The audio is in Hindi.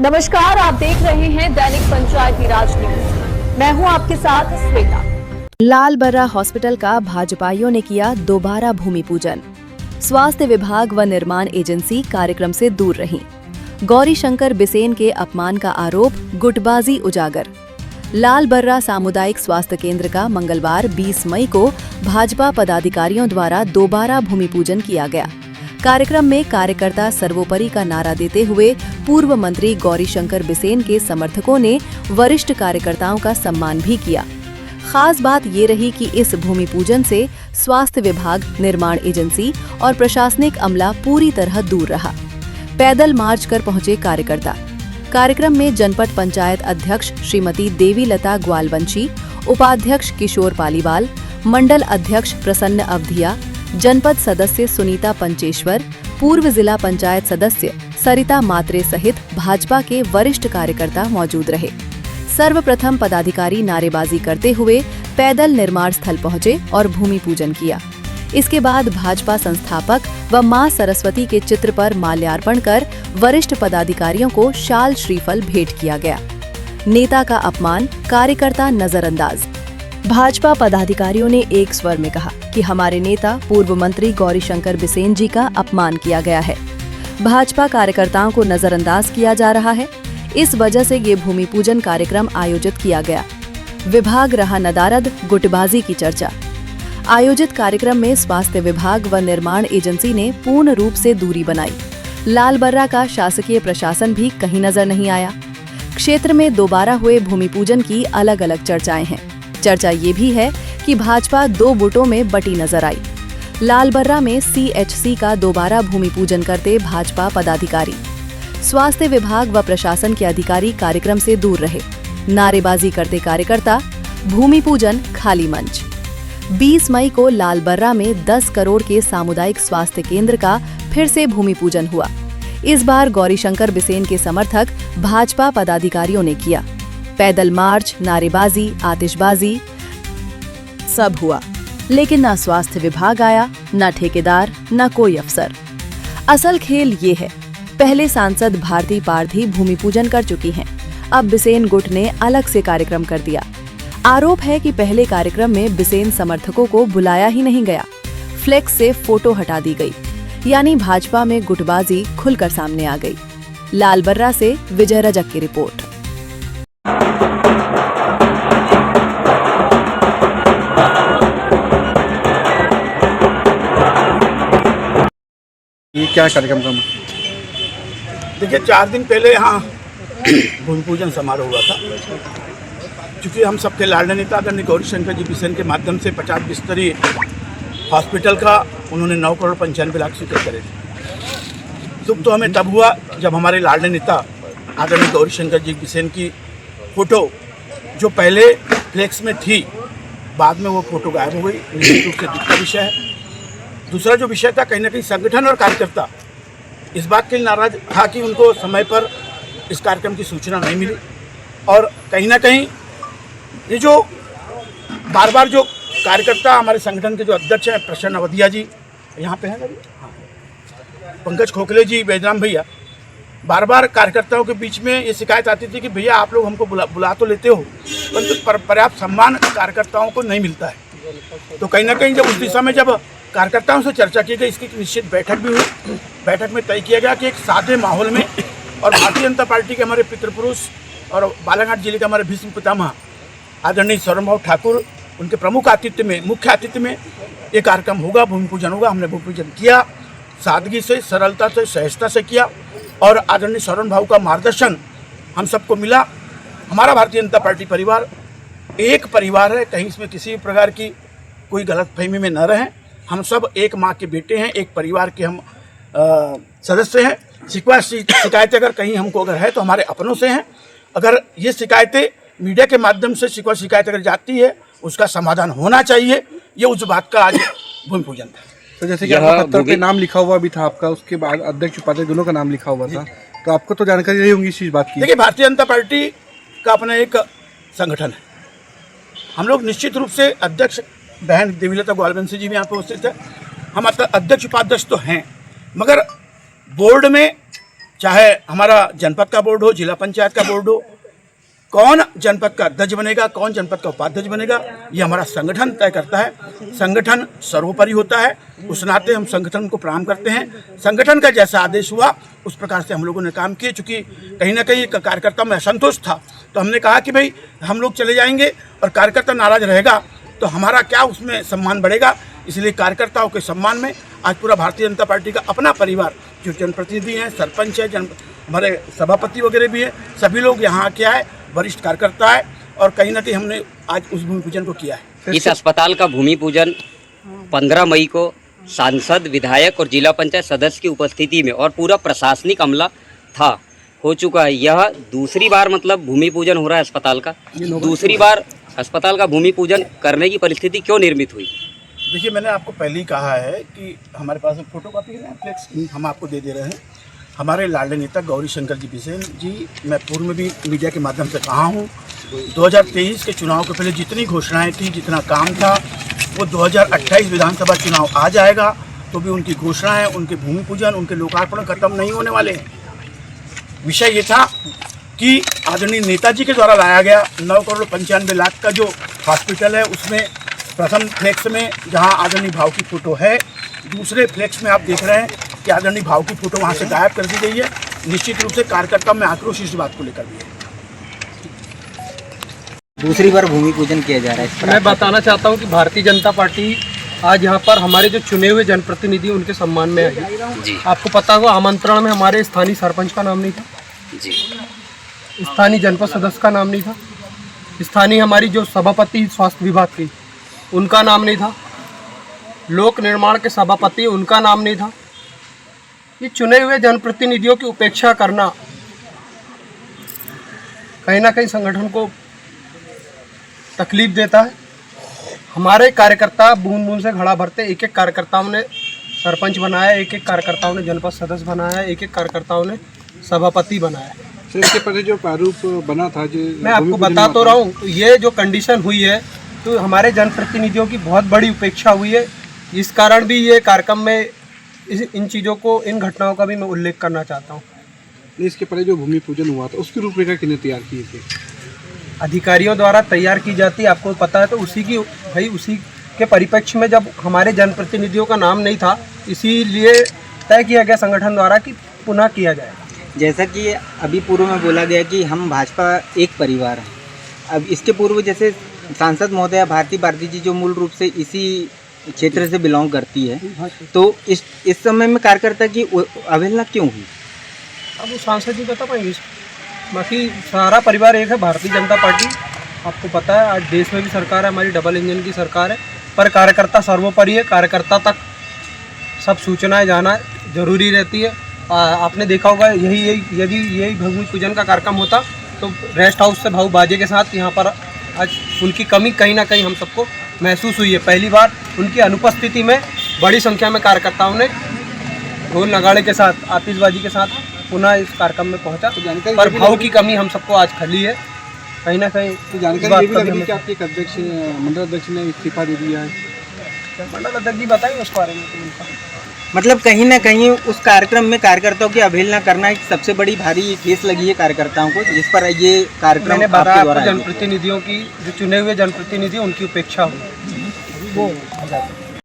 नमस्कार, आप देख रहे हैं दैनिक पंचायती राज न्यूज। मैं हूं आपके साथ श्वेता। लाल बर्रा हॉस्पिटल का भाजपाइयों ने किया दोबारा भूमि पूजन। स्वास्थ्य विभाग व निर्माण एजेंसी कार्यक्रम से दूर रहीं। गौरीशंकर बिसेन के अपमान का आरोप, गुटबाजी उजागर। लाल बर्रा सामुदायिक स्वास्थ्य केंद्र का मंगलवार 20 मई को भाजपा पदाधिकारियों द्वारा दोबारा भूमि पूजन किया गया। कार्यक्रम में कार्यकर्ता सर्वोपरि का नारा देते हुए पूर्व मंत्री गौरीशंकर बिसेन के समर्थकों ने वरिष्ठ कार्यकर्ताओं का सम्मान भी किया। खास बात ये रही कि इस भूमि पूजन से स्वास्थ्य विभाग, निर्माण एजेंसी और प्रशासनिक अमला पूरी तरह दूर रहा। पैदल मार्च कर पहुंचे कार्यकर्ता। कार्यक्रम में जनपद पंचायत अध्यक्ष श्रीमती देवीलता ग्वालवंशी, उपाध्यक्ष किशोर पालीवाल, मंडल अध्यक्ष प्रसन्न अवधिया, जनपद सदस्य सुनीता पंचेश्वर, पूर्व जिला पंचायत सदस्य सरिता मात्रे सहित भाजपा के वरिष्ठ कार्यकर्ता मौजूद रहे। सर्वप्रथम पदाधिकारी नारेबाजी करते हुए पैदल निर्माण स्थल पहुंचे और भूमि पूजन किया। इसके बाद भाजपा संस्थापक व मां सरस्वती के चित्र पर माल्यार्पण कर वरिष्ठ पदाधिकारियों को शाल श्रीफल भेंट किया गया। नेता का अपमान, कार्यकर्ता नजरअंदाज। भाजपा पदाधिकारियों ने एक स्वर में कहा कि हमारे नेता पूर्व मंत्री गौरीशंकर बिसेन जी का अपमान किया गया है। भाजपा कार्यकर्ताओं को नजरअंदाज किया जा रहा है। इस वजह से ये भूमि पूजन कार्यक्रम आयोजित किया गया। विभाग रहा नदारद, गुटबाजी की चर्चा। आयोजित कार्यक्रम में स्वास्थ्य विभाग व निर्माण एजेंसी ने पूर्ण रूप से दूरी बनाई। लाल बर्रा का शासकीय प्रशासन भी कहीं नजर नहीं आया। क्षेत्र में दोबारा हुए भूमि पूजन की अलग अलग चर्चाएं हैं। चर्चा ये भी है कि भाजपा 2 गुटों में बटी नजर आई। लाल बर्रा में CHC का दोबारा भूमि पूजन करते भाजपा पदाधिकारी। स्वास्थ्य विभाग व प्रशासन के अधिकारी कार्यक्रम से दूर रहे। नारेबाजी करते कार्यकर्ता। भूमि पूजन खाली मंच। 20 मई को लाल बर्रा में 10 करोड़ के सामुदायिक स्वास्थ्य केंद्र का फिर से भूमि पूजन हुआ। इस बार गौरीशंकर बिसेन के समर्थक भाजपा पदाधिकारियों ने किया। पैदल मार्च, नारेबाजी, आतिशबाजी सब हुआ, लेकिन न स्वास्थ्य विभाग आया, न ठेकेदार, न कोई अफसर। असल खेल ये है, पहले सांसद भारती पारधी भूमि पूजन कर चुकी हैं। अब बिसेन गुट ने अलग से कार्यक्रम कर दिया। आरोप है कि पहले कार्यक्रम में बिसेन समर्थकों को बुलाया ही नहीं गया। फ्लेक्स से फोटो हटा दी गई, यानी भाजपा में गुटबाजी खुलकर सामने आ गई। लाल बर्रा से विजय रजक की रिपोर्ट। ये क्या कार्यक्रम था? देखिए, 4 दिन पहले यहाँ भूमि पूजन समारोह हुआ था। क्योंकि हम सबके लाडले नेता आदरणीय गौरीशंकर जी बिसेन के माध्यम से 50 बिस्तरी हॉस्पिटल का उन्होंने 9 करोड़ 95 लाख स्वीकृत करे थे। दुख तो हमें तब हुआ जब हमारे लाडले नेता आदरणीय गौरीशंकर जी बिसेन की फ़ोटो जो पहले फ्लेक्स में थी, बाद में वो फ़ोटो गायब हो गई। निश्चित रूप से दुख का विषय है। दूसरा जो विषय था, कहीं ना कहीं संगठन और कार्यकर्ता इस बात के लिए नाराज था कि उनको समय पर इस कार्यक्रम की सूचना नहीं मिली। और कहीं ना कहीं ये जो बार बार जो कार्यकर्ता, हमारे संगठन के जो अध्यक्ष हैं प्रसन्न अवधिया जी यहाँ पे हैं, हाँ, पंकज खोखले जी, बैजराम भैया, बार बार कार्यकर्ताओं के बीच में ये शिकायत आती थी कि भैया आप लोग हमको बुला तो लेते हो, परंतु पर्याप्त सम्मान कार्यकर्ताओं को नहीं मिलता है। तो कहीं ना कहीं जब उस दिशा में जब कार्यकर्ताओं से चर्चा की गई, इसकी निश्चित बैठक भी हुई। बैठक में तय किया गया कि एक सादे माहौल में और भारतीय जनता पार्टी के हमारे पितृपुरुष और बालाघाट जिले के हमारे भीष्म पितामह आदरणीय सौरभ ठाकुर, उनके प्रमुख आतिथ्य में, मुख्य आतिथ्य में ये कार्यक्रम होगा, भूमि पूजन होगा। हमने भूमि पूजन किया, सादगी से, सरलता से, सहजता से किया और आदरणीय सौरभ भाऊ का मार्गदर्शन हम सबको मिला। हमारा भारतीय जनता पार्टी परिवार एक परिवार है, कहीं इसमें किसी भी प्रकार की कोई गलतफहमी में न रहें। हम सब एक माँ के बेटे हैं, एक परिवार के हम सदस्य हैं। शिकायतें अगर कहीं हमको अगर है तो हमारे अपनों से हैं। अगर ये शिकायतें मीडिया के माध्यम से शिकायत अगर जाती है, उसका समाधान होना चाहिए। ये उस बात का आज भूमि पूजन था। तो जैसे कि आपका पत्र पे नाम लिखा हुआ भी था आपका, उसके बाद अध्यक्ष उपाध्यक्ष दोनों का नाम लिखा हुआ था, तो आपको तो जानकारी रही होगी इस चीज़ बात की। देखिए, भारतीय जनता पार्टी का अपना एक संगठन है। हम लोग निश्चित रूप से अध्यक्ष बहन देवीलता ग्वालवंशी जी भी यहाँ पर उपस्थित है। हम अध्यक्ष उपाध्यक्ष तो हैं, मगर बोर्ड में चाहे हमारा जनपद का बोर्ड हो, जिला पंचायत का बोर्ड हो, कौन जनपद का अध्यक्ष बनेगा, कौन जनपद का उपाध्यक्ष बनेगा, ये हमारा संगठन तय करता है। संगठन सर्वोपरि होता है, उस नाते हम संगठन को प्रणाम करते हैं। संगठन का जैसा आदेश हुआ उस प्रकार से हम लोगों ने काम किए। चूँकि कहीं ना कहीं कार्यकर्ता में असंतोष था, तो हमने कहा कि भाई हम लोग चले जाएंगे और कार्यकर्ता नाराज रहेगा तो हमारा क्या उसमें सम्मान बढ़ेगा। इसलिए कार्यकर्ताओं के सम्मान में आज पूरा भारतीय जनता पार्टी का अपना परिवार, जो जनप्रतिनिधि हैं, सरपंच है, हमारे सभापति वगैरह भी हैं, सभी लोग यहाँ क्या है, वरिष्ठ कार्यकर्ता है, और कहीं ना कहीं हमने आज उस भूमि पूजन को किया है। इस अस्पताल का भूमि पूजन 15 मई को सांसद, विधायक और जिला पंचायत सदस्य की उपस्थिति में और पूरा प्रशासनिक अमला था, हो चुका है। यह दूसरी बार मतलब भूमि पूजन हो रहा है अस्पताल का। दूसरी बार अस्पताल का भूमि पूजन करने की परिस्थिति क्यों निर्मित हुई? देखिए, मैंने आपको पहले ही कहा है कि हमारे पास में फोटो कॉपी है, फ्लेक्स हम आपको दे रहे हैं। हमारे लाडले नेता गौरी शंकर जी बिसेन जी, मैं पूर्व में भी मीडिया के माध्यम से कहा हूँ, 2023 के चुनाव के पहले जितनी घोषणाएं थी, जितना काम था, वो 2028 विधानसभा चुनाव आ जाएगा तो भी उनकी घोषणाएं, उनके भूमि पूजन, उनके लोकार्पण खत्म नहीं होने वाले हैं। विषय ये था कि आदरणीय नेताजी के द्वारा लाया गया 9,95,00,000 का जो हॉस्पिटल है, उसमें प्रथम फ्लेक्स में जहां आदरणीय भाव की फ़ोटो है, दूसरे फ्लेक्स में आप देख रहे हैं कि आदरणीय भाव की फ़ोटो वहां से गायब कर दी गई है। निश्चित रूप से कार्यकर्ता में आक्रोश इस बात को लेकर भी है। दूसरी बार भूमि पूजन किया जा रहा है। मैं बताना चाहता हूं कि भारतीय जनता पार्टी आज यहाँ पर हमारे जो चुने हुए जनप्रतिनिधि उनके सम्मान में आई जी आपको पता होगा, आमंत्रण में हमारे स्थानीय सरपंच का नाम नहीं था, जी, स्थानीय जनपद सदस्य का नाम नहीं था, स्थानीय हमारी जो सभापति स्वास्थ्य विभाग की उनका नाम नहीं था, लोक निर्माण के सभापति उनका नाम नहीं था। ये चुने हुए जनप्रतिनिधियों की उपेक्षा करना कहीं ना कहीं संगठन को तकलीफ देता है। हमारे कार्यकर्ता बूंद बूंद से घड़ा भरते, एक एक कार्यकर्ताओं ने सरपंच बनाया, एक एक कार्यकर्ताओं ने जनपद सदस्य बनाया, एक एक कार्यकर्ताओं ने सभापति बनाया। सर, इसके पहले जो प्रारूप बना था, जो मैं आपको बता तो रहा हूँ, तो ये जो कंडीशन हुई है तो हमारे जनप्रतिनिधियों की बहुत बड़ी उपेक्षा हुई है। इस कारण भी ये कार्यक्रम में इन चीज़ों को, इन घटनाओं का भी मैं उल्लेख करना चाहता हूँ। इसके पहले जो भूमि पूजन हुआ था उसकी रूपरेखा किसने तैयार की थी? अधिकारियों द्वारा तैयार की जाती है, आपको पता है। तो उसी के परिप्रेक्ष्य में जब हमारे जनप्रतिनिधियों का नाम नहीं था, इसीलिए तय किया गया संगठन द्वारा कि पुनः किया जाए। जैसा कि अभी पूर्व में बोला गया कि हम भाजपा एक परिवार हैं। अब इसके पूर्व जैसे सांसद महोदया भारती जी जो मूल रूप से इसी क्षेत्र से बिलोंग करती है, तो इस समय में कार्यकर्ता की अवहेलना क्यों हुई? अब वो सांसद जी बता पाएंगे। बाकी सारा परिवार एक है, भारतीय जनता पार्टी। आपको पता है आज देश में भी सरकार है, हमारी डबल इंजन की सरकार है, पर कार्यकर्ता सर्वोपरि है। कार्यकर्ता तक सब सूचनाएं जाना जरूरी रहती है। आपने देखा होगा, यदि यही भूमि पूजन का कार्यक्रम होता तो रेस्ट हाउस से भाऊ बाजे के साथ यहाँ पर आज उनकी कमी कहीं ना कहीं हम सबको महसूस हुई है। पहली बार उनकी अनुपस्थिति में बड़ी संख्या में कार्यकर्ताओं ने ढोल नगाड़े के साथ, आतिशबाजी के साथ पुनः इस कार्यक्रम में पहुंचा। पर भाव की कमी हम सबको आज खली है कहीं ना कहीं। तो जानकारी ये भी लगी कि आपके एक अध्यक्ष, मंडल अध्यक्ष ने इस्तीफा दे दिया है। मंडल अध्यक्ष जी बताएंगे उस बारे में। मतलब कहीं ना कहीं उस कार्यक्रम में कार्यकर्ताओं की अवहेलना करना एक सबसे बड़ी भारी ठेस लगी है कार्यकर्ताओं को, जिस पर ये कार्यक्रम मैंने बताया जनप्रतिनिधियों की, जो चुने हुए जनप्रतिनिधि उनकी उपेक्षा हुई वो हो जाती है।